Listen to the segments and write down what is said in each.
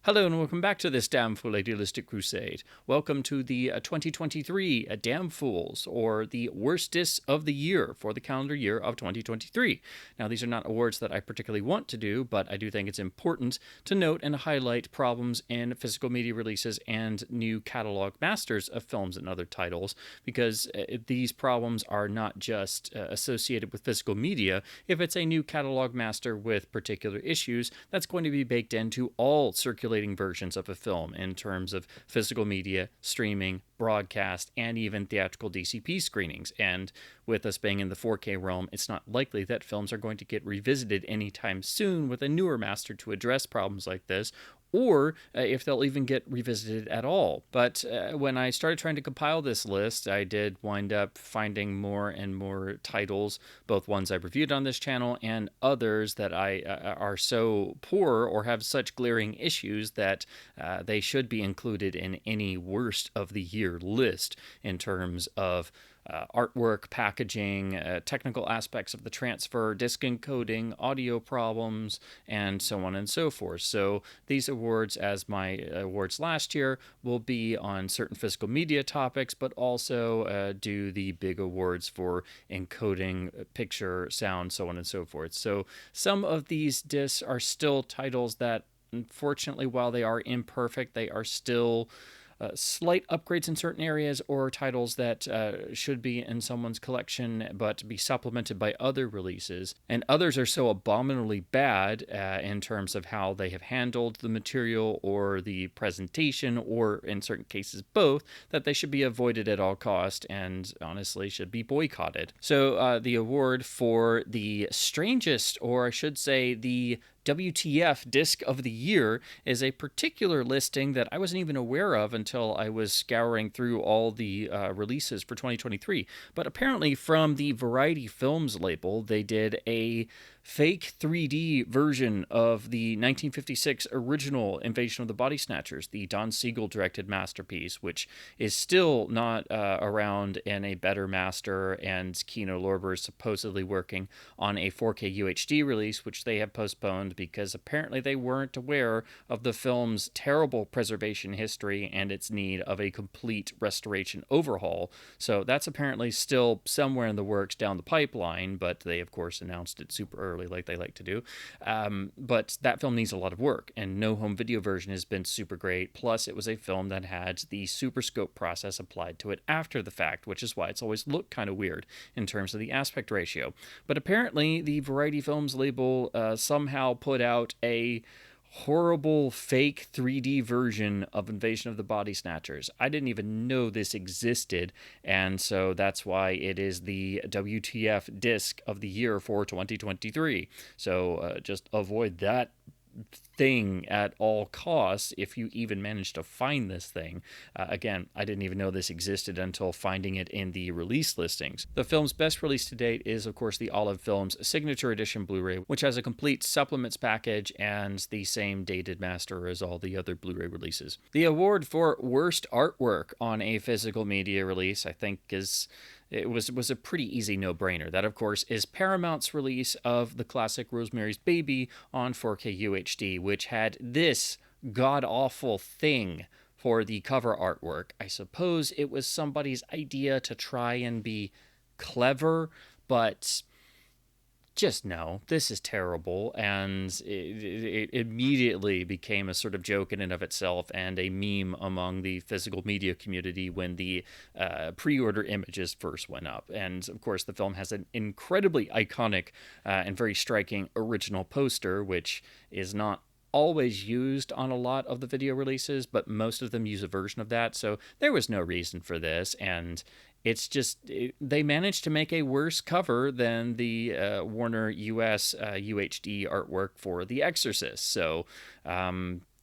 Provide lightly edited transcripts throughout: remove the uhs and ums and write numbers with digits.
Hello and welcome back to this Damn Fool Idealistic Crusade. Welcome to the 2023 Damn Fools, or the Worst Discs of the Year for the calendar year of 2023. Now, these are not awards that I particularly want to do, but I do think it's important to note and highlight problems in physical media releases and new catalog masters of films and other titles, because these problems are not just associated with physical media. If it's a new catalog master with particular issues, that's going to be baked into all circulating versions of a film in terms of physical media, streaming, broadcast, and even theatrical DCP screenings. And with us being in the 4K realm, it's not likely that films are going to get revisited anytime soon with a newer master to address problems like this, or if they'll even get revisited at all. But when I started trying to compile this list, I did wind up finding more and more titles, both ones I reviewed on this channel and others that are so poor or have such glaring issues that they should be included in any worst of the year list in terms of artwork, packaging, technical aspects of the transfer, disc encoding, audio problems, and so on and so forth. So these awards, as my awards last year, will be on certain physical media topics, but also do the big awards for encoding, picture, sound, so on and so forth. So some of these discs are still titles that, unfortunately, while they are imperfect, they are still slight upgrades in certain areas, or titles that should be in someone's collection but be supplemented by other releases. And others are so abominably bad in terms of how they have handled the material or the presentation, or in certain cases both, that they should be avoided at all cost and honestly should be boycotted. So the award for the strangest, or I should say the WTF Disc of the Year, is a particular listing that I wasn't even aware of until I was scouring through all the releases for 2023. But apparently from the Variety Films label, they did a fake 3D version of the 1956 original Invasion of the Body Snatchers, the Don Siegel directed masterpiece, which is still not around in a better master, and Kino Lorber is supposedly working on a 4K UHD release, which they have postponed because apparently they weren't aware of the film's terrible preservation history and its need of a complete restoration overhaul. So that's apparently still somewhere in the works down the pipeline, but they of course announced it super early like they like to do. But that film needs a lot of work, and no home video version has been super great. Plus, it was a film that had the Super Scope process applied to it after the fact, which is why it's always looked kind of weird in terms of the aspect ratio. But apparently, the Variety Films label somehow put out a horrible fake 3D version of Invasion of the Body Snatchers. I didn't even know this existed, and so that's why it is the WTF Disc of the Year for 2023. So just avoid that thing at all costs if you even manage to find this thing. Again, I didn't even know this existed until finding it in the release listings. The film's best release to date is, of course, the Olive Films Signature Edition Blu-ray, which has a complete supplements package and the same dated master as all the other Blu-ray releases. The award for worst artwork on a physical media release, I think, it was a pretty easy no-brainer. That, of course, is Paramount's release of the classic Rosemary's Baby on 4K UHD, which had this god-awful thing for the cover artwork. I suppose it was somebody's idea to try and be clever, but just no, this is terrible, and it immediately became a sort of joke in and of itself and a meme among the physical media community when the pre-order images first went up. And of course, the film has an incredibly iconic and very striking original poster, which is not always used on a lot of the video releases, but most of them use a version of that, so there was no reason for this, and it's just, they managed to make a worse cover than the Warner US UHD artwork for The Exorcist. So,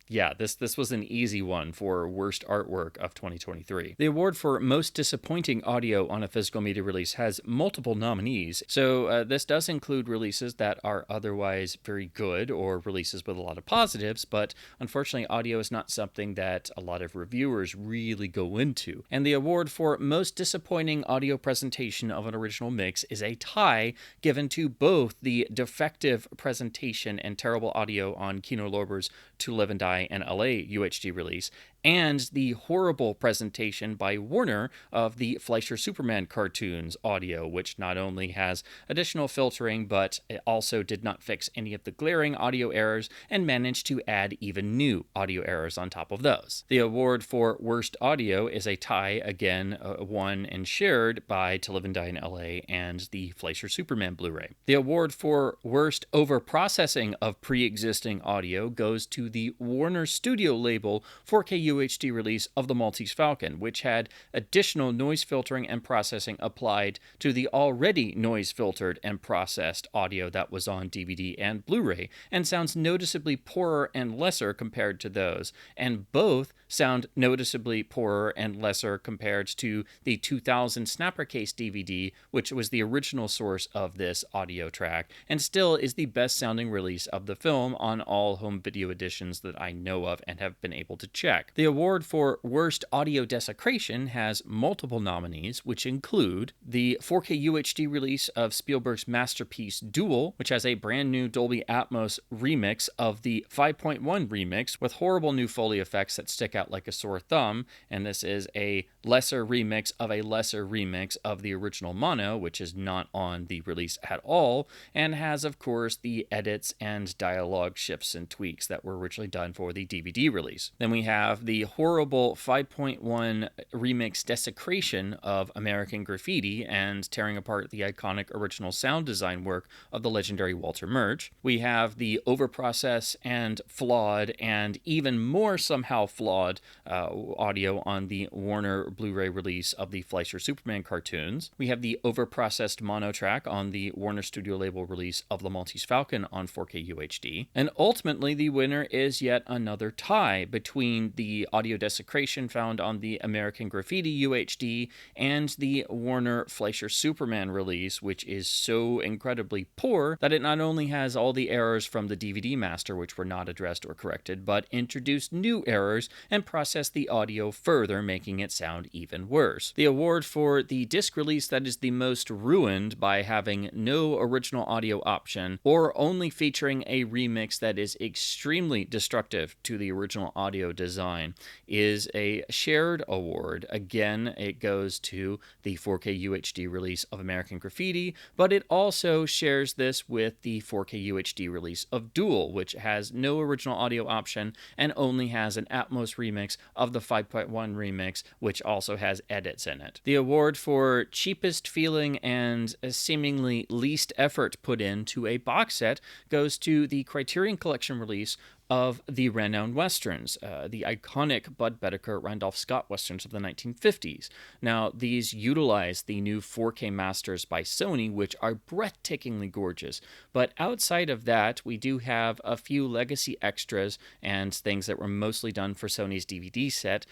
yeah, this was an easy one for worst artwork of 2023. The award for most disappointing audio on a physical media release has multiple nominees. So this does include releases that are otherwise very good or releases with a lot of positives, but unfortunately audio is not something that a lot of reviewers really go into. And the award for most disappointing audio presentation of an original mix is a tie given to both the defective presentation and terrible audio on Kino Lorber's To Live and Die Dye and LA UHD release, and the horrible presentation by Warner of the Fleischer Superman cartoons audio, which not only has additional filtering, but it also did not fix any of the glaring audio errors and managed to add even new audio errors on top of those. The award for Worst Audio is a tie, again, won and shared by To Live and Die in LA and the Fleischer Superman Blu-ray. The award for Worst Overprocessing of Pre-Existing Audio goes to the Warner Studio label 4K UHD release of The Maltese Falcon, which had additional noise filtering and processing applied to the already noise filtered and processed audio that was on DVD and Blu-ray, and sounds noticeably poorer and lesser compared to those, and both sound noticeably poorer and lesser compared to the 2000 Snapper Case DVD, which was the original source of this audio track, and still is the best sounding release of the film on all home video editions that I know of and have been able to check. The award for Worst Audio Desecration has multiple nominees, which include the 4K UHD release of Spielberg's masterpiece Duel, which has a brand new Dolby Atmos remix of the 5.1 remix with horrible new Foley effects that stick out like a sore thumb, and this is a lesser remix of a lesser remix of the original mono, which is not on the release at all, and has, of course, the edits and dialogue shifts and tweaks that were originally done for the DVD release. Then we have the horrible 5.1 remix desecration of American Graffiti and tearing apart the iconic original sound design work of the legendary Walter Murch. We have the overprocessed and flawed and even more somehow flawed audio on the Warner Blu-ray release of the Fleischer Superman cartoons. We have the overprocessed mono track on the Warner Studio label release of The Maltese Falcon on 4K UHD. And ultimately, the winner is yet another tie between the audio desecration found on the American Graffiti UHD and the Warner Fleischer Superman release, which is so incredibly poor that it not only has all the errors from the DVD master, which were not addressed or corrected, but introduced new errors and processed the audio further, making it sound even worse. The award for the disc release that is the most ruined by having no original audio option or only featuring a remix that is extremely destructive to the original audio design is a shared award. Again, it goes to the 4K UHD release of American Graffiti, but it also shares this with the 4K UHD release of Duel, which has no original audio option and only has an Atmos remix of the 5.1 remix, which also has edits in it. The award for cheapest feeling and seemingly least effort put into a box set goes to the Criterion Collection release of the renowned westerns, the iconic Bud Bedecker Randolph Scott westerns of the 1950s. Now, these utilize the new 4K masters by Sony, which are breathtakingly gorgeous. But outside of that, we do have a few legacy extras and things that were mostly done for Sony's DVD set.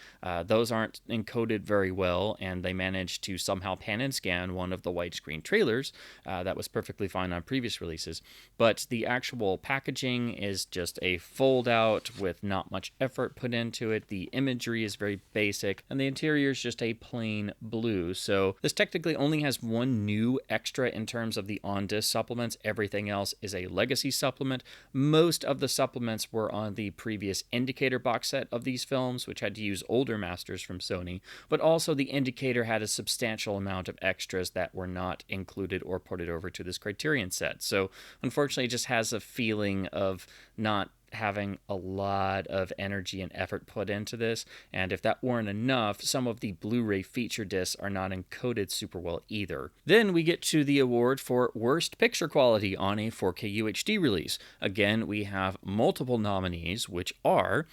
Those aren't encoded very well, and they managed to somehow pan and scan one of the widescreen trailers. That was perfectly fine on previous releases. But the actual packaging is just a fold out with not much effort put into it. The imagery is very basic, and the interior is just a plain blue. So this technically only has one new extra in terms of the on-disc supplements. Everything else is a legacy supplement. Most of the supplements were on the previous Indicator box set of these films, which had to use older masters from Sony, but also the Indicator had a substantial amount of extras that were not included or ported over to this Criterion set. So unfortunately, it just has a feeling of not having a lot of energy and effort put into this, and if that weren't enough, some of the Blu-ray feature discs are not encoded super well either. Then we get to the award for worst picture quality on a 4K UHD release. Again, we have multiple nominees, which are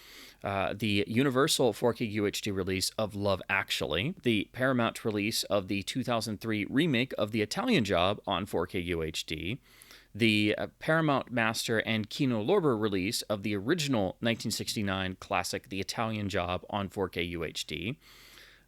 the Universal 4K UHD release of Love Actually, the Paramount release of the 2003 remake of The Italian Job on 4K UHD, the Paramount Master and Kino Lorber release of the original 1969 classic The Italian Job on 4K UHD,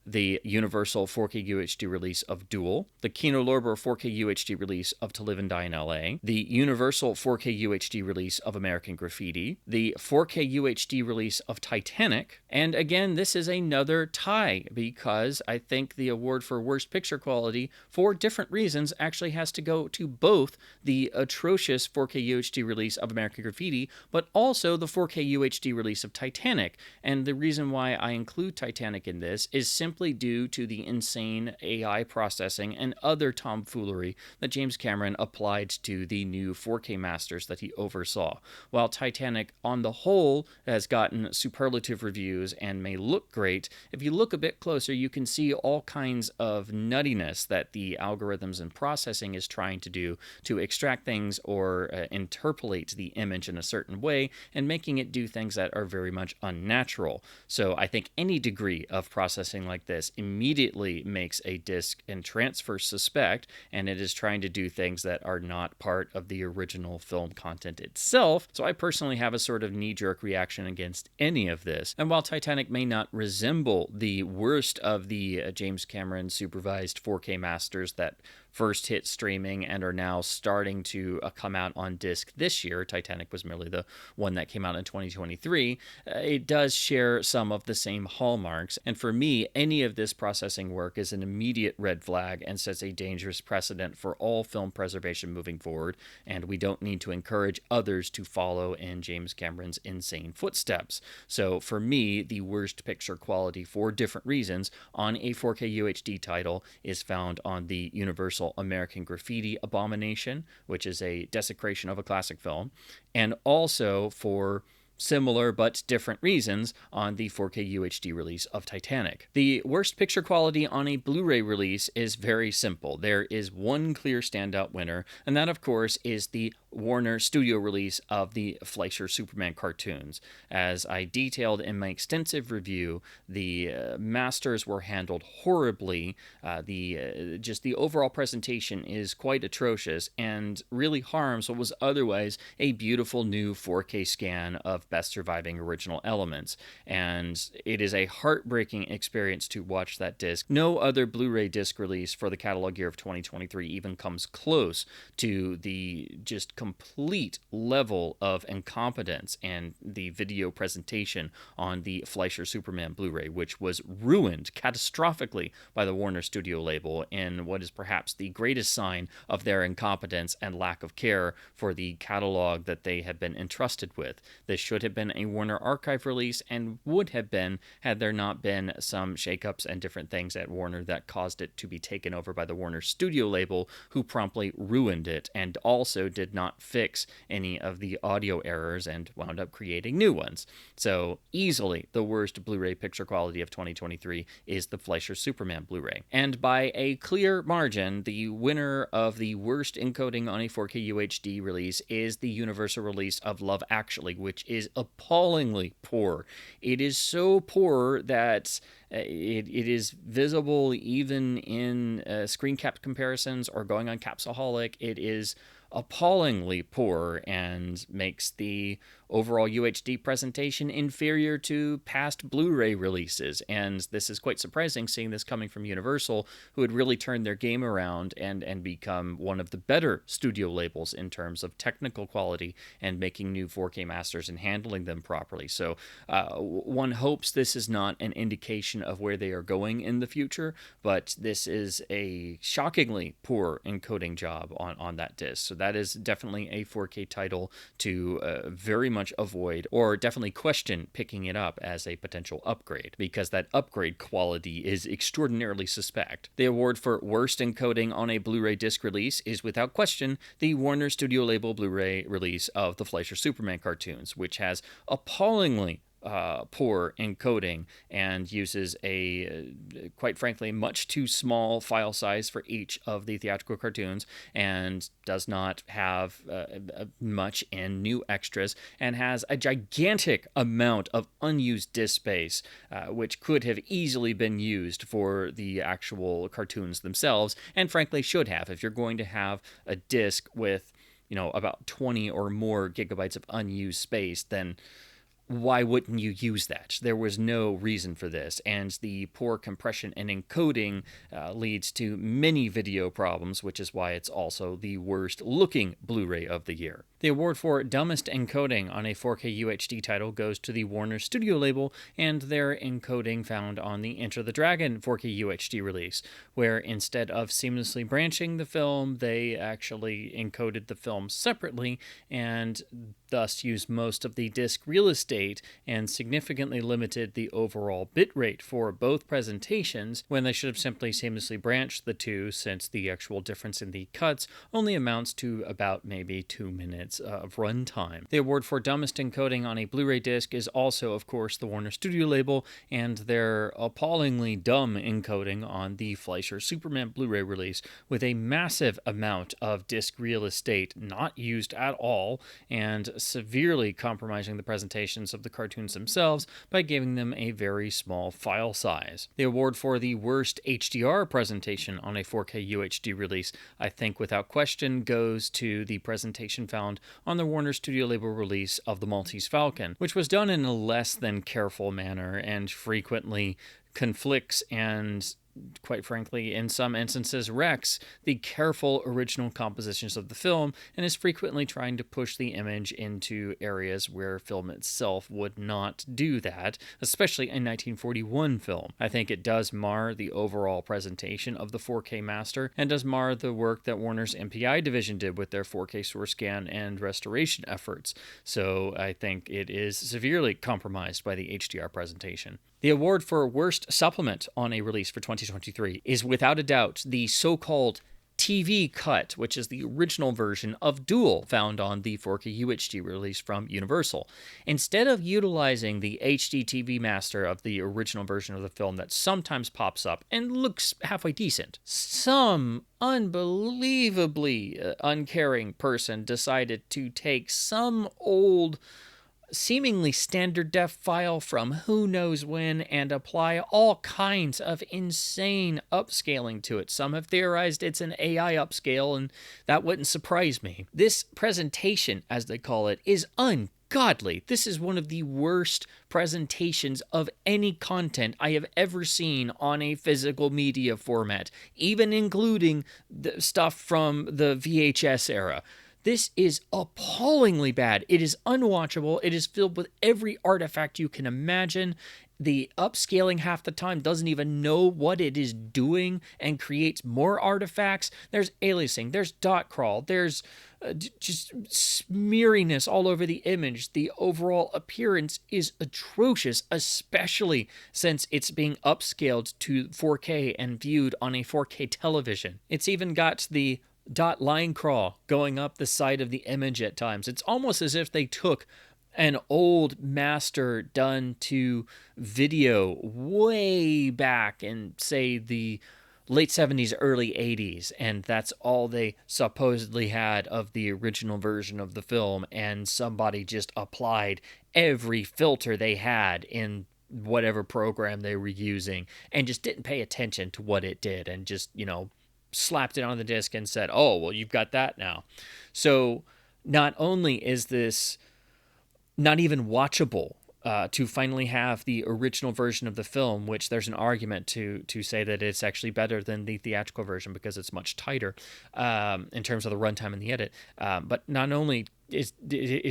the Universal 4K UHD release of Duel, the Kino Lorber 4K UHD release of To Live and Die in LA, the Universal 4K UHD release of American Graffiti, the 4K UHD release of Titanic, and again, this is another tie because I think the award for worst picture quality, for different reasons, actually has to go to both the atrocious 4K UHD release of American Graffiti, but also the 4K UHD release of Titanic. And the reason why I include Titanic in this is simply due to the insane AI processing and other tomfoolery that James Cameron applied to the new 4K masters that he oversaw. While Titanic, on the whole, has gotten superlative reviews and may look great, if you look a bit closer, you can see all kinds of nuttiness that the algorithms and processing is trying to do to extract things or interpolate the image in a certain way and making it do things that are very much unnatural. So I think any degree of processing like this immediately makes a disk and transfer suspect, and it is trying to do things that are not part of the original film content itself. So I personally have a sort of knee-jerk reaction against any of this. And while Titanic may not resemble the worst of the James Cameron supervised 4K masters that first hit streaming and are now starting to come out on disc this year. Titanic was merely the one that came out in 2023. It does share some of the same hallmarks, and for me, any of this processing work is an immediate red flag and sets a dangerous precedent for all film preservation moving forward, and we don't need to encourage others to follow in James Cameron's insane footsteps. So for me, the worst picture quality for different reasons on a 4K UHD title is found on the Universal American Graffiti abomination, which is a desecration of a classic film, and also for similar but different reasons on the 4K UHD release of Titanic. The worst picture quality on a Blu-ray release is very simple. There is one clear standout winner, and that of course is the Warner Studio release of the Fleischer Superman cartoons. As I detailed in my extensive review, the masters were handled horribly. Just the overall presentation is quite atrocious and really harms what was otherwise a beautiful new 4K scan of best surviving original elements. And it is a heartbreaking experience to watch that disc. No other Blu-ray disc release for the catalog year of 2023 even comes close to the just complete level of incompetence and the video presentation on the Fleischer Superman Blu-ray, which was ruined catastrophically by the Warner Studio label in what is perhaps the greatest sign of their incompetence and lack of care for the catalog that they have been entrusted with. This should have been a Warner Archive release and would have been had there not been some shakeups and different things at Warner that caused it to be taken over by the Warner Studio label, who promptly ruined it and also did not fix any of the audio errors and wound up creating new ones. So easily the worst Blu-ray picture quality of 2023 is the Fleischer Superman Blu-ray. And by a clear margin, the winner of the worst encoding on a 4K UHD release is the Universal release of Love Actually, which is appallingly poor. It is so poor that it is visible even in screen cap comparisons or going on Capsaholic. It is appallingly poor and makes the overall UHD presentation inferior to past Blu-ray releases. And this is quite surprising, seeing this coming from Universal, who had really turned their game around and become one of the better studio labels in terms of technical quality and making new 4K masters and handling them properly. So one hopes this is not an indication of where they are going in the future, but this is a shockingly poor encoding job on that disc. So that is definitely a 4K title to very much avoid, or definitely question picking it up as a potential upgrade, because that upgrade quality is extraordinarily suspect. The award for worst encoding on a Blu-ray disc release is without question the Warner Studio label Blu-ray release of the Fleischer Superman cartoons, which has appallingly poor encoding and uses a, quite frankly, much too small file size for each of the theatrical cartoons, and does not have much in new extras, and has a gigantic amount of unused disk space, which could have easily been used for the actual cartoons themselves, and frankly should have. If you're going to have a disc with, about 20 or more gigabytes of unused space, then why wouldn't you use that? There was no reason for this, and the poor compression and encoding leads to many video problems, which is why it's also the worst looking Blu-ray of the year. The award for dumbest encoding on a 4K UHD title goes to the Warner Studio label and their encoding found on the Enter the Dragon 4K UHD release, where instead of seamlessly branching the film, they actually encoded the film separately and thus used most of the disk real estate and significantly limited the overall bitrate for both presentations, when they should have simply seamlessly branched the two, since the actual difference in the cuts only amounts to about maybe 2 minutes of runtime. The award for dumbest encoding on a Blu-ray disc is also, of course, the Warner Studio label and their appallingly dumb encoding on the Fleischer Superman Blu-ray release, with a massive amount of disk real estate not used at all and severely compromising the presentations of the cartoons themselves by giving them a very small file size. The award for the worst HDR presentation on a 4K UHD release, I think without question, goes to the presentation found on the Warner Studio label release of The Maltese Falcon, which was done in a less than careful manner and frequently conflicts and, quite frankly, in some instances wrecks the careful original compositions of the film, and is frequently trying to push the image into areas where film itself would not do that, especially a 1941 film. I think it does mar the overall presentation of the 4K master, and does mar the work that Warner's MPI division did with their 4K source scan and restoration efforts, so I think it is severely compromised by the HDR presentation. The award for worst supplement on a release for 2023 is without a doubt the so-called TV cut, which is the original version of Duel found on the 4K UHD release from Universal. Instead of utilizing the HD TV master of the original version of the film that sometimes pops up and looks halfway decent, some unbelievably uncaring person decided to take some old seemingly standard def file from who knows when and apply all kinds of insane upscaling to it. Some have theorized it's an AI upscale, and that wouldn't surprise me. This presentation, as they call it, is ungodly. This is one of the worst presentations of any content I have ever seen on a physical media format, even including the stuff from the VHS era. This is appallingly bad. It is unwatchable. It is filled with every artifact you can imagine. The upscaling half the time doesn't even know what it is doing and creates more artifacts. There's aliasing, there's dot crawl, there's just smeariness all over the image. The overall appearance is atrocious, especially since it's being upscaled to 4K and viewed on a 4K television. It's even got the dot line crawl going up the side of the image at times. It's almost as if they took an old master done to video way back in, say, the late 70s, early 80s, and that's all they supposedly had of the original version of the film, and somebody just applied every filter they had in whatever program they were using and just didn't pay attention to what it did, and just, slapped it on the disc and said, oh, well, you've got that now. So not only is this not even watchable, to finally have the original version of the film, which there's an argument to say that it's actually better than the theatrical version because it's much tighter in terms of the runtime and the edit. But not only is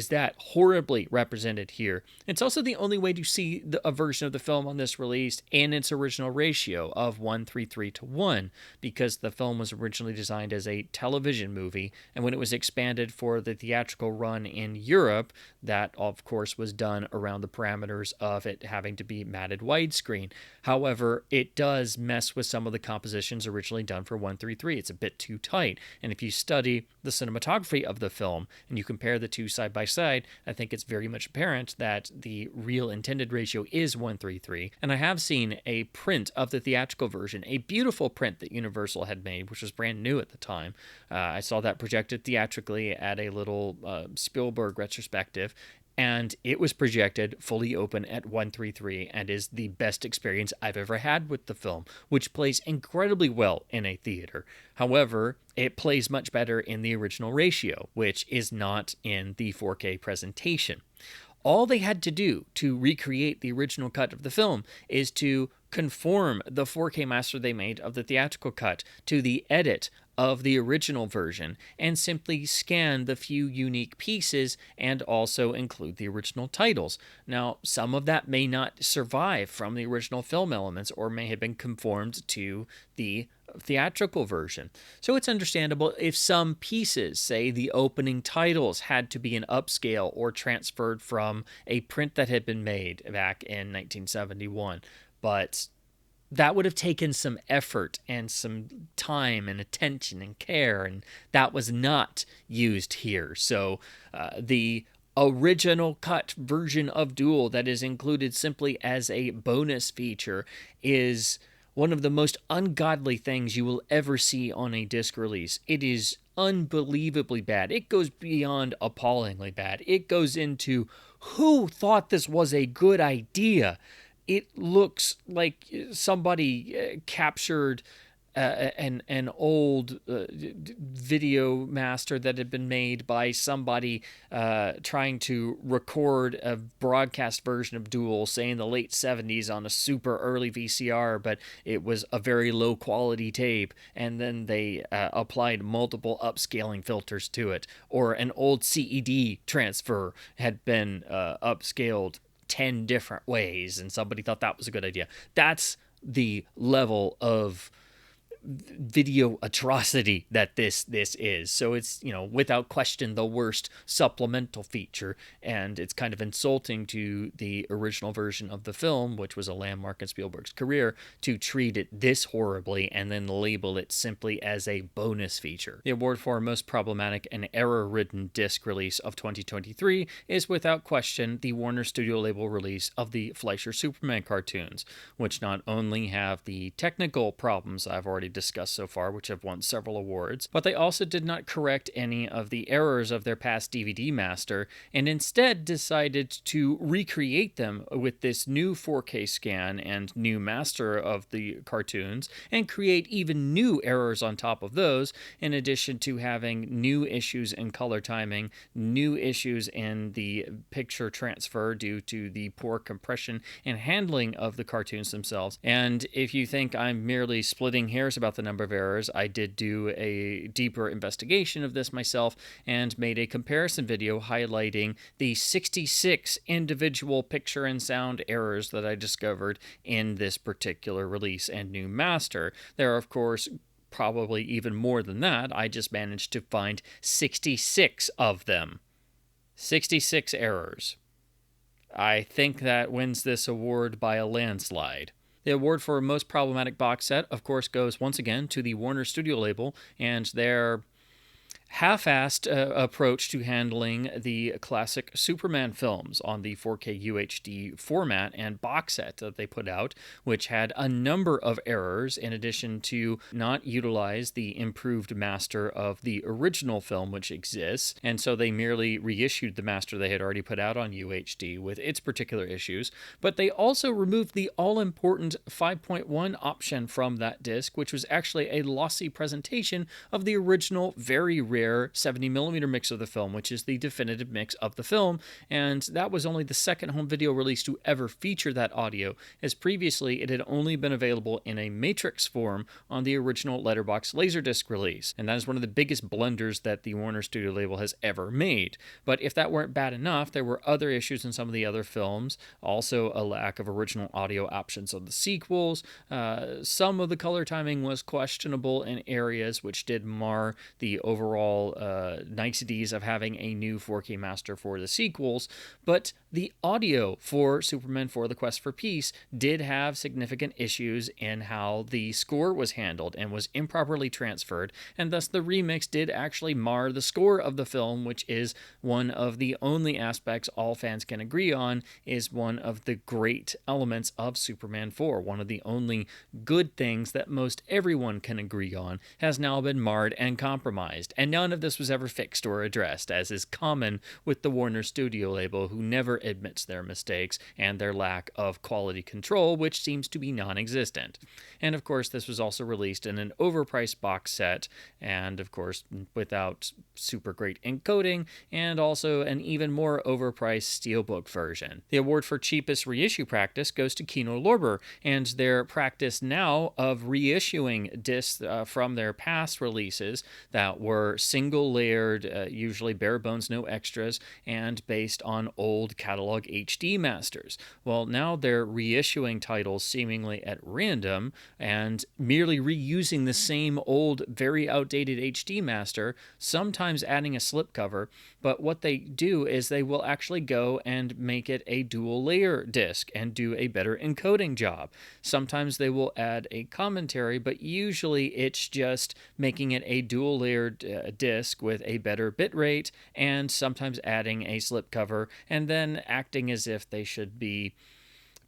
that horribly represented here, it's also the only way to see a version of the film on this release in its original ratio of 1:3:3:1, because the film was originally designed as a television movie, and when it was expanded for the theatrical run in Europe, that of course was done around the parameters of it having to be matted widescreen. However, it does mess with some of the compositions originally done for 1:3:3. It's a bit too tight, and if you study the cinematography of the film and you compare the two side by side, I think it's very much apparent that the real intended ratio is 1:3:3. And I have seen a print of the theatrical version, a beautiful print that Universal had made, which was brand new at the time. I saw that projected theatrically at a little Spielberg retrospective, and it was projected fully open at 1:3:3 and is the best experience I've ever had with the film, which plays incredibly well in a theater. However, it plays much better in the original ratio, which is not in the 4K presentation. All they had to do to recreate the original cut of the film is to conform the 4K master they made of the theatrical cut to the edit of the original version and simply scan the few unique pieces and also include the original titles. Now, some of that may not survive from the original film elements or may have been conformed to the theatrical version. So it's understandable if some pieces, say the opening titles, had to be an upscale or transferred from a print that had been made back in 1971. But that would have taken some effort and some time and attention and care, and that was not used here. So the original cut version of Duel that is included simply as a bonus feature is one of the most ungodly things you will ever see on a disc release. It is unbelievably bad. It goes beyond appallingly bad. It goes into who thought this was a good idea. It looks like somebody captured an old video master that had been made by somebody trying to record a broadcast version of Duel, say in the late 70s on a super early VCR, but it was a very low quality tape, and then they applied multiple upscaling filters to it. Or an old CED transfer had been upscaled 10 different ways, and somebody thought that was a good idea. That's the level of video atrocity that this is. So it's, without question the worst supplemental feature, and it's kind of insulting to the original version of the film, which was a landmark in Spielberg's career, to treat it this horribly and then label it simply as a bonus feature. The award for most problematic and error-ridden disc release of 2023 is without question the Warner Studio label release of the Fleischer Superman cartoons, which not only have the technical problems I've already discussed so far, which have won several awards, but they also did not correct any of the errors of their past DVD master, and instead decided to recreate them with this new 4K scan and new master of the cartoons, and create even new errors on top of those, in addition to having new issues in color timing, new issues in the picture transfer due to the poor compression and handling of the cartoons themselves. And if you think I'm merely splitting hairs about the number of errors, I did do a deeper investigation of this myself and made a comparison video highlighting the 66 individual picture and sound errors that I discovered in this particular release and new master. There are, of course, probably even more than that. I just managed to find 66 of them. 66 errors. I think that wins this award by a landslide. The award for most problematic box set, of course, goes once again to the Warner Studio label and their half-assed approach to handling the classic Superman films on the 4K UHD format and box set that they put out, which had a number of errors in addition to not utilize the improved master of the original film which exists, and so they merely reissued the master they had already put out on UHD with its particular issues, but they also removed the all-important 5.1 option from that disc, which was actually a lossy presentation of the original very rare 70mm mix of the film, which is the definitive mix of the film, and that was only the second home video release to ever feature that audio, as previously it had only been available in a matrix form on the original Letterbox Laserdisc release, and that is one of the biggest blunders that the Warner Studio label has ever made. But if that weren't bad enough, there were other issues in some of the other films, also a lack of original audio options of the sequels, some of the color timing was questionable in areas which did mar the overall niceties of having a new 4K master for the sequels, but the audio for Superman 4: The Quest for Peace did have significant issues in how the score was handled and was improperly transferred, and thus the remix did actually mar the score of the film, which is one of the only aspects all fans can agree on is one of the great elements of Superman 4. One of the only good things that most everyone can agree on has now been marred and compromised, and none of this was ever fixed or addressed, as is common with the Warner Studio label, who never admits their mistakes and their lack of quality control, which seems to be non-existent. And of course, this was also released in an overpriced box set, and of course, without super great encoding, and also an even more overpriced steelbook version. The award for cheapest reissue practice goes to Kino Lorber, and their practice now of reissuing discs from their past releases that were single-layered, usually bare bones, no extras, and based on old catalog HD masters. Well, now they're reissuing titles seemingly at random and merely reusing the same old, very outdated HD master, sometimes adding a slipcover, but what they do is they will actually go and make it a dual layer disc and do a better encoding job. Sometimes they will add a commentary, but usually it's just making it a dual layered disc with a better bitrate, and sometimes adding a slipcover and then acting as if they should be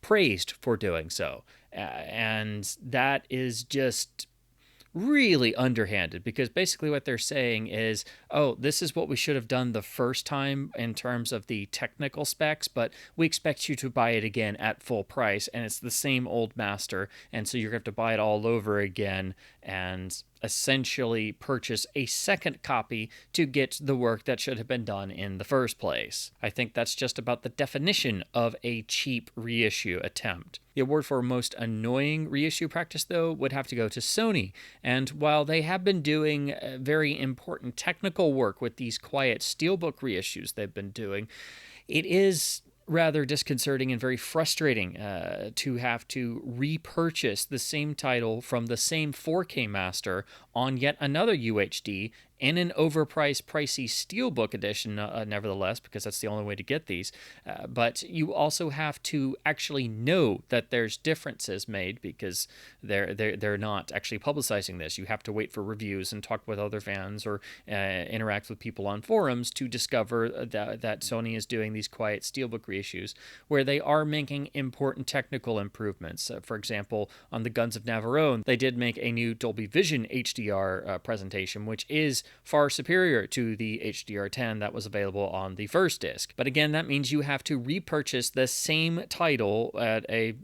praised for doing so. And that is just really underhanded, because basically what they're saying is, oh, this is what we should have done the first time in terms of the technical specs, but we expect you to buy it again at full price, and it's the same old master, and so you're going to have to buy it all over again and essentially purchase a second copy to get the work that should have been done in the first place. I think that's just about the definition of a cheap reissue attempt. The award for most annoying reissue practice, though, would have to go to Sony. And while they have been doing very important technical work with these quiet steelbook reissues they've been doing, it is rather disconcerting and very frustrating to have to repurchase the same title from the same 4K master on yet another UHD in an overpriced, pricey steelbook edition, nevertheless, because that's the only way to get these. But you also have to actually know that there's differences made, because they're not actually publicizing this. You have to wait for reviews and talk with other fans or interact with people on forums to discover that Sony is doing these quiet steelbook reissues where they are making important technical improvements. For example, on the Guns of Navarone, they did make a new Dolby Vision HDR presentation, which is far superior to the HDR10 that was available on the first disc. But again, that means you have to repurchase the same title at a,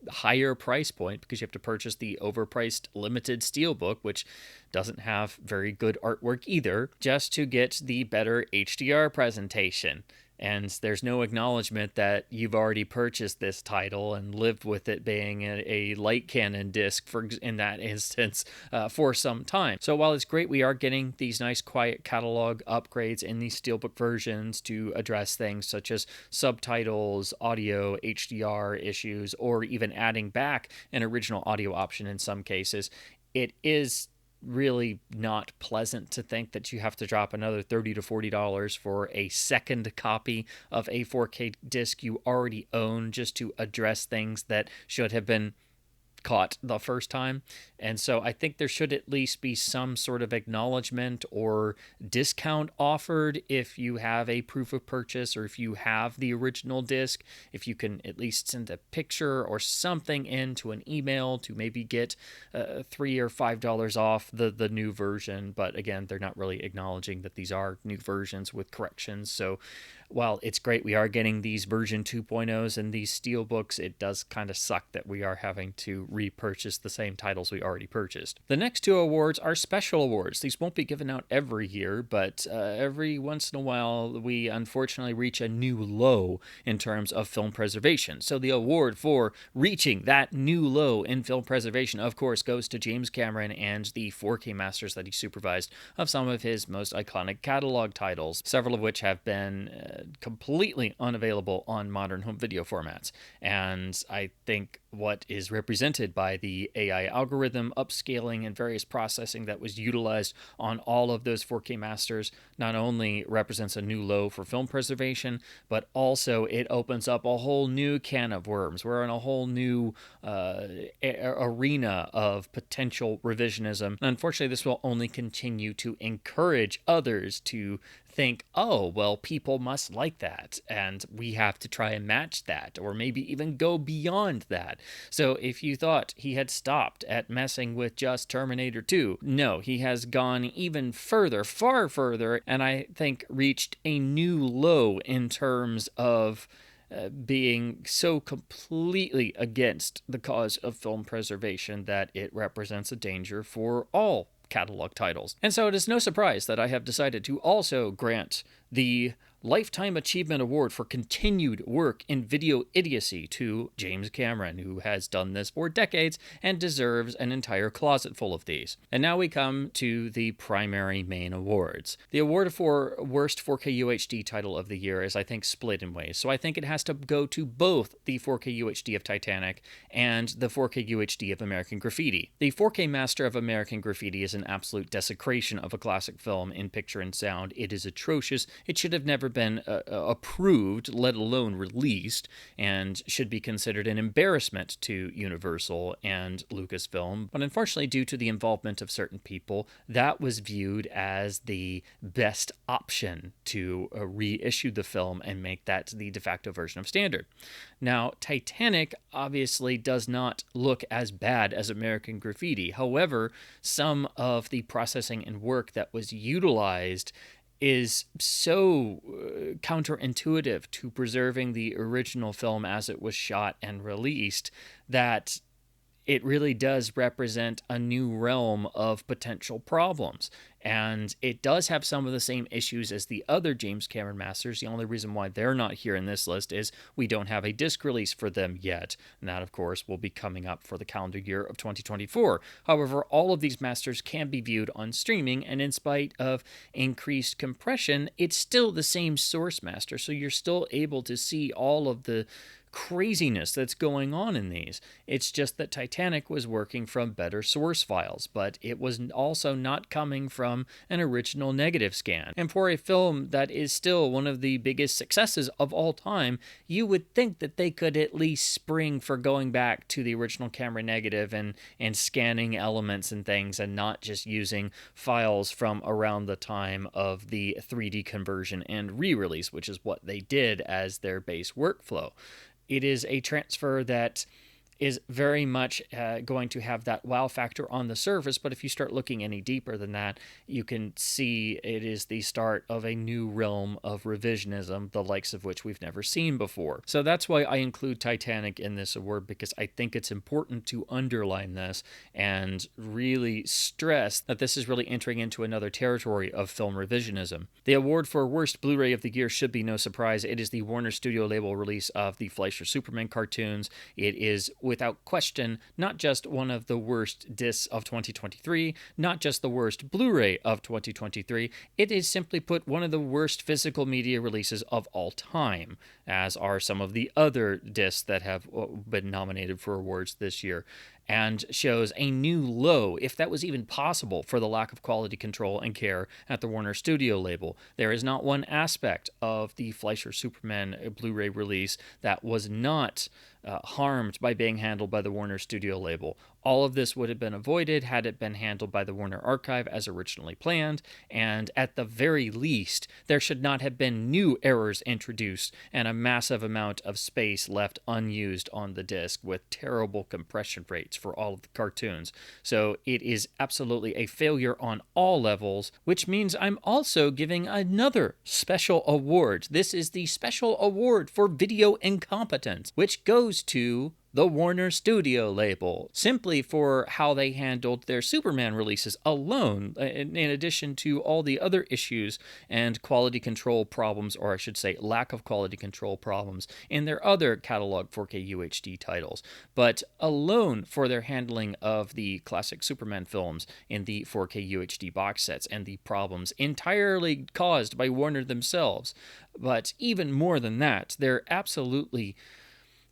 higher price point, because you have to purchase the overpriced limited steelbook, which doesn't have very good artwork either, just to get the better HDR presentation. And there's no acknowledgement that you've already purchased this title and lived with it being a light cannon disc, in that instance, for some time. So while it's great we are getting these nice quiet catalog upgrades in these steelbook versions to address things such as subtitles, audio, HDR issues, or even adding back an original audio option in some cases, it is really not pleasant to think that you have to drop another $30 to $40 for a second copy of a 4K disc you already own just to address things that should have been caught the first time. And so I think there should at least be some sort of acknowledgement or discount offered if you have a proof of purchase, or if you have the original disc, if you can at least send a picture or something into an email to maybe get $3 or $5 off the new version. But again, they're not really acknowledging that these are new versions with corrections. So while it's great we are getting these version 2.0s and these steelbooks, it does kind of suck that we are having to repurchase the same titles we already purchased. The next two awards are special awards. These won't be given out every year, but every once in a while we unfortunately reach a new low in terms of film preservation. So the award for reaching that new low in film preservation, of course, goes to James Cameron and the 4K masters that he supervised of some of his most iconic catalog titles, several of which have been completely unavailable on modern home video formats. And I think what is represented by the AI algorithm upscaling and various processing that was utilized on all of those 4K masters not only represents a new low for film preservation, but also it opens up a whole new can of worms. We're in a whole new arena of potential revisionism. And unfortunately, this will only continue to encourage others to think, oh, well, people must like that, and we have to try and match that, or maybe even go beyond that. So if you thought he had stopped at messing with just Terminator 2, no, he has gone even further, far further, and I think reached a new low in terms of being so completely against the cause of film preservation that it represents a danger for all catalog titles. And so it is no surprise that I have decided to also grant the Lifetime Achievement Award for continued work in video idiocy to James Cameron, who has done this for decades and deserves an entire closet full of these. And now we come to the primary main awards. The award for Worst 4K UHD Title of the Year is, I think, split in ways. So I think it has to go to both the 4K UHD of Titanic and the 4K UHD of American Graffiti. The 4K Master of American Graffiti is an absolute desecration of a classic film in picture and sound. It is atrocious. It should have never been approved, let alone released, and should be considered an embarrassment to Universal and Lucasfilm. But unfortunately, due to the involvement of certain people, that was viewed as the best option to reissue the film and make that the de facto version of standard. Now, Titanic obviously does not look as bad as American Graffiti. However, some of the processing and work that was utilized is so counterintuitive to preserving the original film as it was shot and released that it really does represent a new realm of potential problems. And it does have some of the same issues as the other James Cameron masters. The only reason why they're not here in this list is we don't have a disc release for them yet. And that, of course, will be coming up for the calendar year of 2024. However, all of these masters can be viewed on streaming, and in spite of increased compression, it's still the same source master. So you're still able to see all of the craziness that's going on in these. It's just that Titanic was working from better source files, but it was also not coming from an original negative scan. And for a film that is still one of the biggest successes of all time, you would think that they could at least spring for going back to the original camera negative and scanning elements and things, and not just using files from around the time of the 3D conversion and re-release, which is what they did as their base workflow. It is a transfer that is very much going to have that wow factor on the surface, but if you start looking any deeper than that, you can see it is the start of a new realm of revisionism, the likes of which we've never seen before. So that's why I include Titanic in this award, because I think it's important to underline this and really stress that this is really entering into another territory of film revisionism. The award for Worst Blu-ray of the Year should be no surprise. It is the Warner Studio label release of the Fleischer Superman cartoons. It is without question not just one of the worst discs of 2023, not just the worst Blu-ray of 2023, it is simply put one of the worst physical media releases of all time, as are some of the other discs that have been nominated for awards this year, and shows a new low, if that was even possible, for the lack of quality control and care at the Warner Studio label. There is not one aspect of the Fleischer Superman Blu-ray release that was not harmed by being handled by the Warner Studio label. All of this would have been avoided had it been handled by the Warner Archive as originally planned, and at the very least, there should not have been new errors introduced and a massive amount of space left unused on the disc with terrible compression rates for all of the cartoons. So it is absolutely a failure on all levels, which means I'm also giving another special award. This is the Special Award for Video Incompetence, which goes to the Warner Studio label, simply for how they handled their Superman releases alone, in addition to all the other issues and quality control problems, or I should say lack of quality control problems, in their other catalog 4K UHD titles. But alone for their handling of the classic Superman films in the 4K UHD box sets and the problems entirely caused by Warner themselves. But even more than that, they're absolutely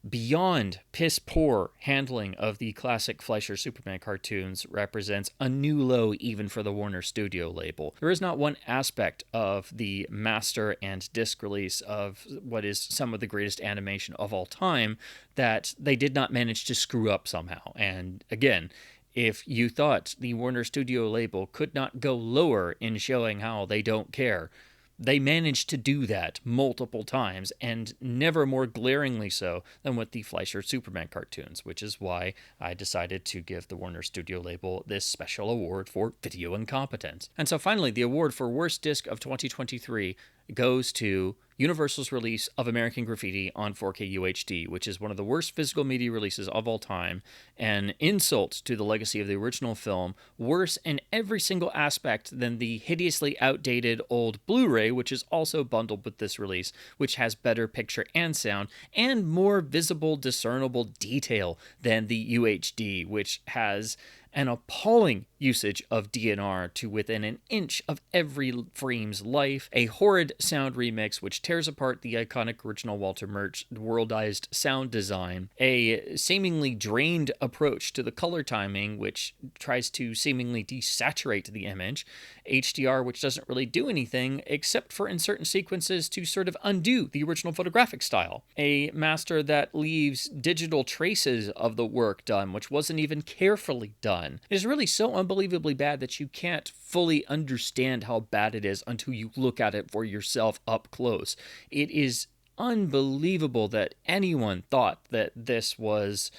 beyond piss-poor handling of the classic Fleischer Superman cartoons represents a new low even for the Warner Studio label. There is not one aspect of the master and disc release of what is some of the greatest animation of all time that they did not manage to screw up somehow. And again, if you thought the Warner Studio label could not go lower in showing how they don't care, They managed to do that multiple times, and never more glaringly so than with the Fleischer Superman cartoons, which is why I decided to give the Warner Studio label this special award for video incompetence. And so finally, the award for Worst Disc of 2023 goes to Universal's release of American Graffiti on 4K UHD, which is one of the worst physical media releases of all time, an insult to the legacy of the original film, worse in every single aspect than the hideously outdated old Blu-ray, which is also bundled with this release, which has better picture and sound, and more visible, discernible detail than the UHD, which has an appalling usage of DNR to within an inch of every frame's life, a horrid sound remix which tears apart the iconic original Walter Murch worldized sound design, a seemingly drained approach to the color timing which tries to seemingly desaturate the image, HDR which doesn't really do anything except for in certain sequences to sort of undo the original photographic style, a master that leaves digital traces of the work done which wasn't even carefully done. It is really so unbelievably bad that you can't fully understand how bad it is until you look at it for yourself up close. It is unbelievable that anyone thought that this was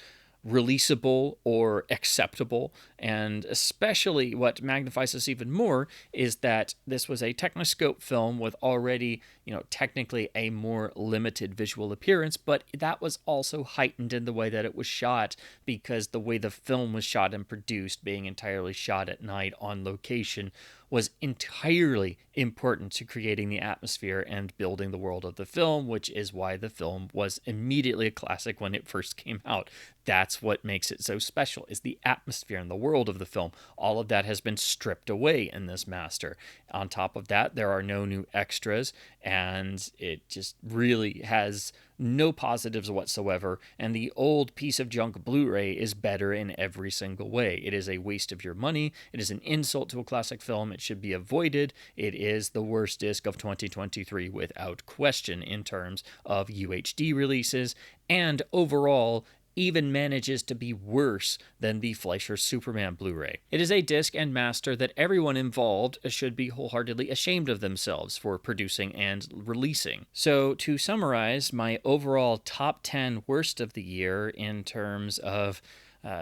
releasable or acceptable, and especially what magnifies this even more is that this was a Technoscope film with already, technically a more limited visual appearance, but that was also heightened in the way that it was shot because the way the film was shot and produced, being entirely shot at night on location, was entirely important to creating the atmosphere and building the world of the film, which is why the film was immediately a classic when it first came out. That's what makes it so special, is the atmosphere and the world of the film. All of that has been stripped away in this master. On top of that, there are no new extras, and it just really has no positives whatsoever, and the old piece of junk Blu-ray is better in every single way. It is a waste of your money. It is an insult to a classic film. It should be avoided. It is the worst disc of 2023 without question in terms of UHD releases, and overall even manages to be worse than the Fleischer Superman Blu-ray. It is a disc and master that everyone involved should be wholeheartedly ashamed of themselves for producing and releasing. So to summarize my overall top 10 worst of the year in terms of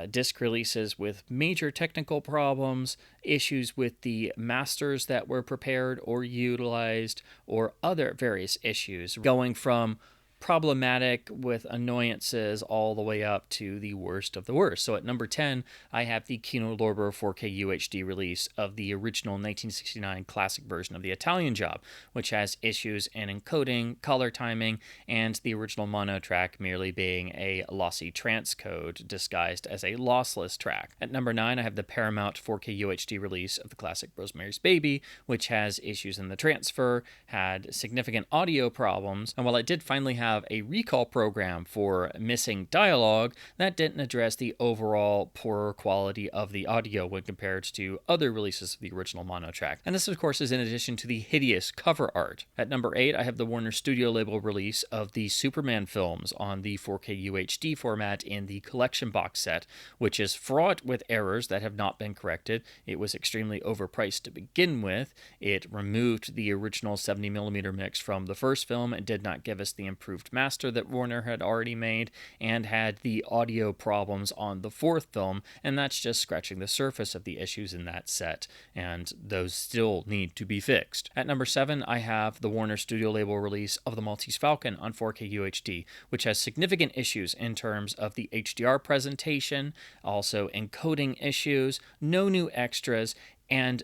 disc releases with major technical problems, issues with the masters that were prepared or utilized, or other various issues, going from problematic with annoyances all the way up to the worst of the worst. So at number 10, I have the Kino Lorber 4K UHD release of the original 1969 classic version of The Italian Job, which has issues in encoding, color timing, and the original mono track merely being a lossy transcode disguised as a lossless track. At number 9, I have the Paramount 4K UHD release of the classic Rosemary's Baby, which has issues in the transfer, had significant audio problems, and while it did finally have a recall program for missing dialogue, that didn't address the overall poorer quality of the audio when compared to other releases of the original mono track. And this, of course, is in addition to the hideous cover art. At number 8, I have the Warner Studio label release of the Superman films on the 4K UHD format in the collection box set, which is fraught with errors that have not been corrected. It was extremely overpriced to begin with. It removed the original 70mm mix from the first film and did not give us the improved master that Warner had already made, and had the audio problems on the fourth film, and that's just scratching the surface of the issues in that set, and those still need to be fixed. At number 7, I have the Warner Studio label release of the Maltese Falcon on 4K UHD, which has significant issues in terms of the HDR presentation, also encoding issues, no new extras, and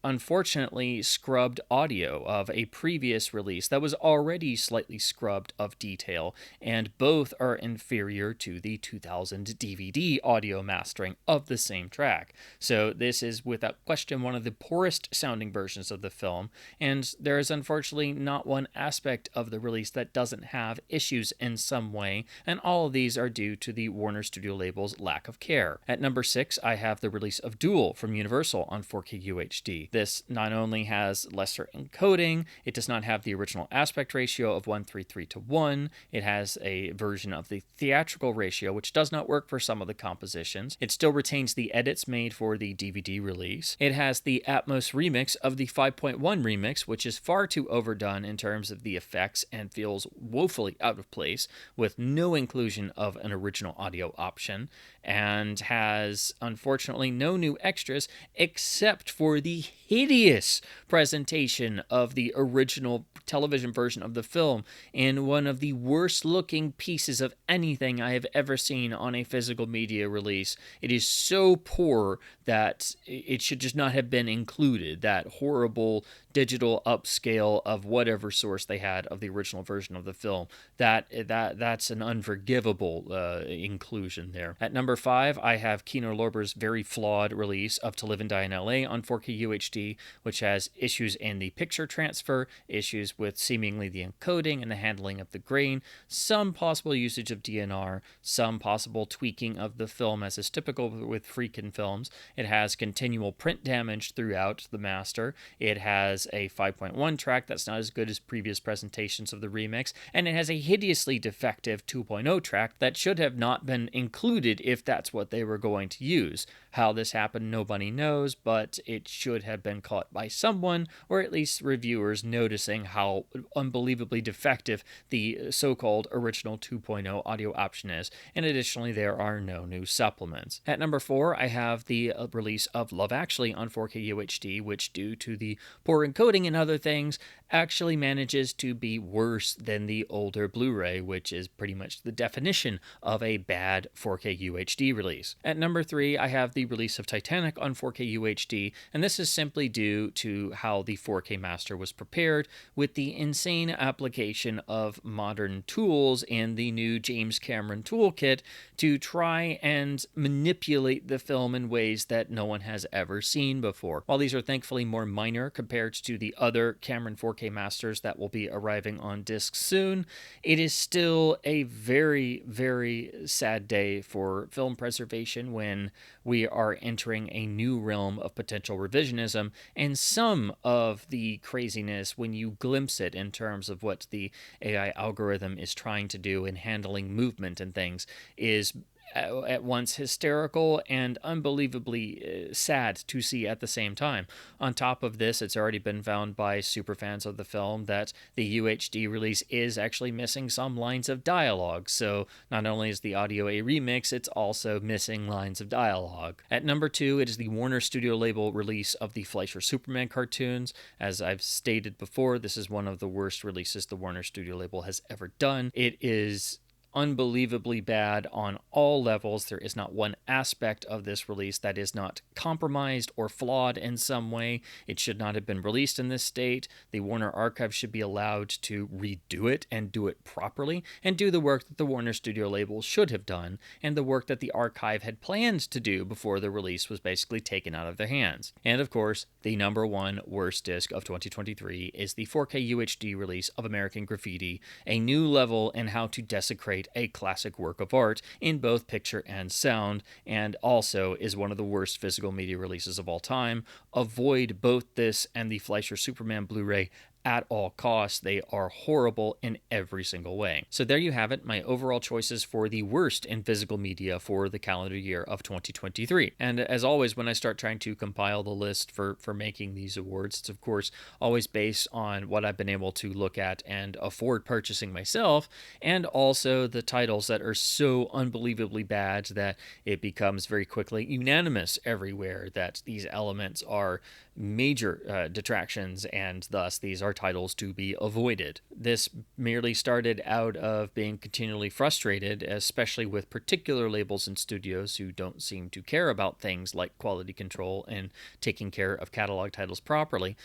unfortunately scrubbed audio of a previous release that was already slightly scrubbed of detail, and both are inferior to the 2000 DVD audio mastering of the same track. So this is without question one of the poorest sounding versions of the film, and there is unfortunately not one aspect of the release that doesn't have issues in some way, and all of these are due to the Warner Studio label's lack of care. At number 6, I have the release of Duel from Universal on 4K UHD. This not only has lesser encoding, it does not have the original aspect ratio of 1:3:3:1. It has a version of the theatrical ratio, which does not work for some of the compositions. It still retains the edits made for the DVD release. It has the Atmos remix of the 5.1 remix, which is far too overdone in terms of the effects and feels woefully out of place, with no inclusion of an original audio option, and has unfortunately no new extras except for the hideous presentation of the original television version of the film in one of the worst looking pieces of anything I have ever seen on a physical media release. It is so poor that it should just not have been included. That horrible digital upscale of whatever source they had of the original version of the film. That's an unforgivable inclusion there. At number 5, I have Kino Lorber's very flawed release of To Live and Die in LA on 4K UHD, which has issues in the picture transfer, issues with seemingly the encoding and the handling of the grain, some possible usage of DNR, some possible tweaking of the film as is typical with Friedkin films. It has continual print damage throughout the master. It has a 5.1 track that's not as good as previous presentations of the remix, and it has a hideously defective 2.0 track that should have not been included if that's what they were going to use. How this happened, nobody knows, but it should have been caught by someone, or at least reviewers noticing how unbelievably defective the so-called original 2.0 audio option is, and additionally there are no new supplements. At number 4, I have the release of Love Actually on 4K UHD, which due to the poor encoding and other things, actually manages to be worse than the older Blu-ray, which is pretty much the definition of a bad 4K UHD release. At number 3, I have the release of Titanic on 4K UHD, and this is simply due to how the 4K master was prepared with the insane application of modern tools and the new James Cameron toolkit to try and manipulate the film in ways that no one has ever seen before. While these are thankfully more minor compared to the other Cameron 4K masters that will be arriving on disc soon, it is still a very, very sad day for film preservation when we are entering a new realm of potential revisionism, and some of the craziness, when you glimpse it in terms of what the AI algorithm is trying to do in handling movement and things, is at once hysterical and unbelievably sad to see at the same time. On top of this, it's already been found by superfans of the film that the UHD release is actually missing some lines of dialogue, so not only is the audio a remix, it's also missing lines of dialogue. At number 2, it is the Warner Studio label release of the Fleischer Superman cartoons. As I've stated before, this is one of the worst releases the Warner Studio label has ever done. It is unbelievably bad on all levels. There is not one aspect of this release that is not compromised or flawed in some way. It should not have been released in this state. The Warner Archive should be allowed to redo it and do it properly and do the work that the Warner Studio label should have done and the work that the archive had planned to do before the release was basically taken out of their hands. And of course, the number 1 worst disc of 2023 is the 4K UHD release of American Graffiti, a new level in how to desecrate a classic work of art in both picture and sound, and also is one of the worst physical media releases of all time. Avoid both this and the Fleischer Superman Blu-ray at all costs. They are horrible in every single way. So there you have it, my overall choices for the worst in physical media for the calendar year of 2023. And as always, when I start trying to compile the list for making these awards, it's of course always based on what I've been able to look at and afford purchasing myself, and also the titles that are so unbelievably bad that it becomes very quickly unanimous everywhere that these elements are major detractions, and thus these are titles to be avoided. This merely started out of being continually frustrated, especially with particular labels and studios who don't seem to care about things like quality control and taking care of catalog titles properly.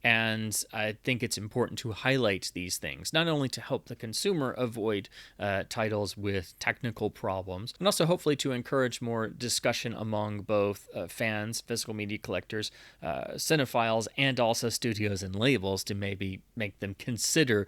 And I think it's important to highlight these things, not only to help the consumer avoid titles with technical problems, and also hopefully to encourage more discussion among both fans, physical media collectors, cinephiles, and also studios and labels to maybe make them consider,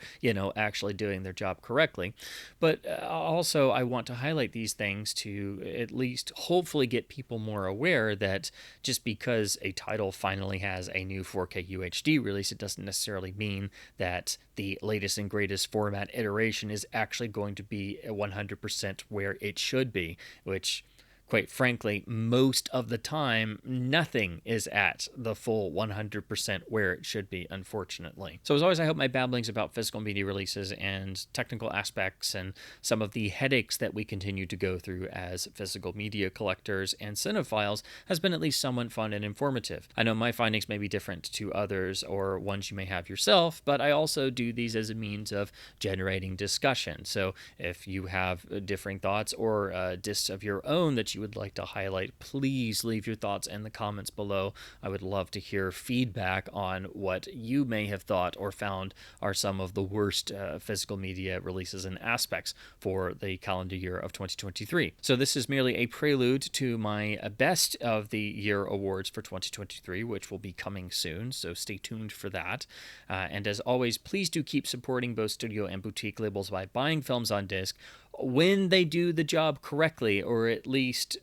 actually doing their job correctly. But also, I want to highlight these things to at least hopefully get people more aware that just because a title finally has a new 4K UHD release, it doesn't necessarily mean that the latest and greatest format iteration is actually going to be 100% where it should be, which, quite frankly, most of the time, nothing is at the full 100% where it should be, unfortunately. So as always, I hope my babblings about physical media releases and technical aspects and some of the headaches that we continue to go through as physical media collectors and cinephiles has been at least somewhat fun and informative. I know my findings may be different to others or ones you may have yourself, but I also do these as a means of generating discussion. So if you have differing thoughts or discs of your own that you would like to highlight, please leave your thoughts in the comments below. I would love to hear feedback on what you may have thought or found are some of the worst physical media releases and aspects for the calendar year of 2023. So this is merely a prelude to my best of the year awards for 2023, which will be coming soon, so stay tuned for that. And as always, please do keep supporting both studio and boutique labels by buying films on disc when they do the job correctly, or at least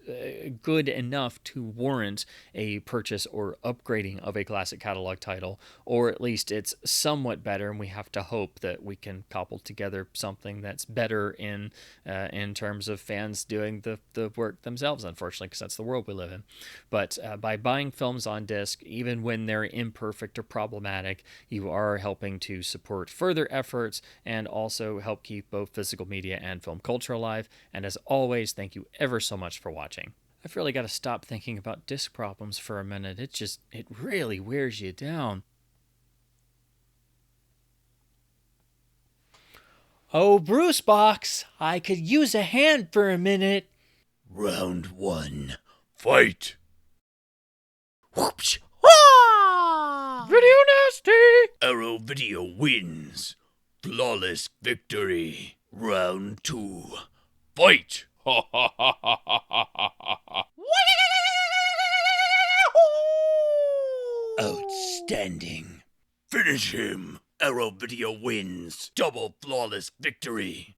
good enough to warrant a purchase or upgrading of a classic catalog title, or at least it's somewhat better, and we have to hope that we can cobble together something that's better in terms of fans doing the work themselves, unfortunately, because that's the world we live in. But by buying films on disc, even when they're imperfect or problematic, you are helping to support further efforts and also help keep both physical media and film culture alive. And as always, thank you ever so much for watching. I've really got to stop thinking about disc problems for a minute. It really wears you down. Oh, Bruce Box, I could use a hand for a minute. Round 1, fight! Whoopsh! Video nasty! Arrow Video wins. Flawless victory. Round 2, fight! Outstanding. Finish him. Arrow Video wins. Double flawless victory.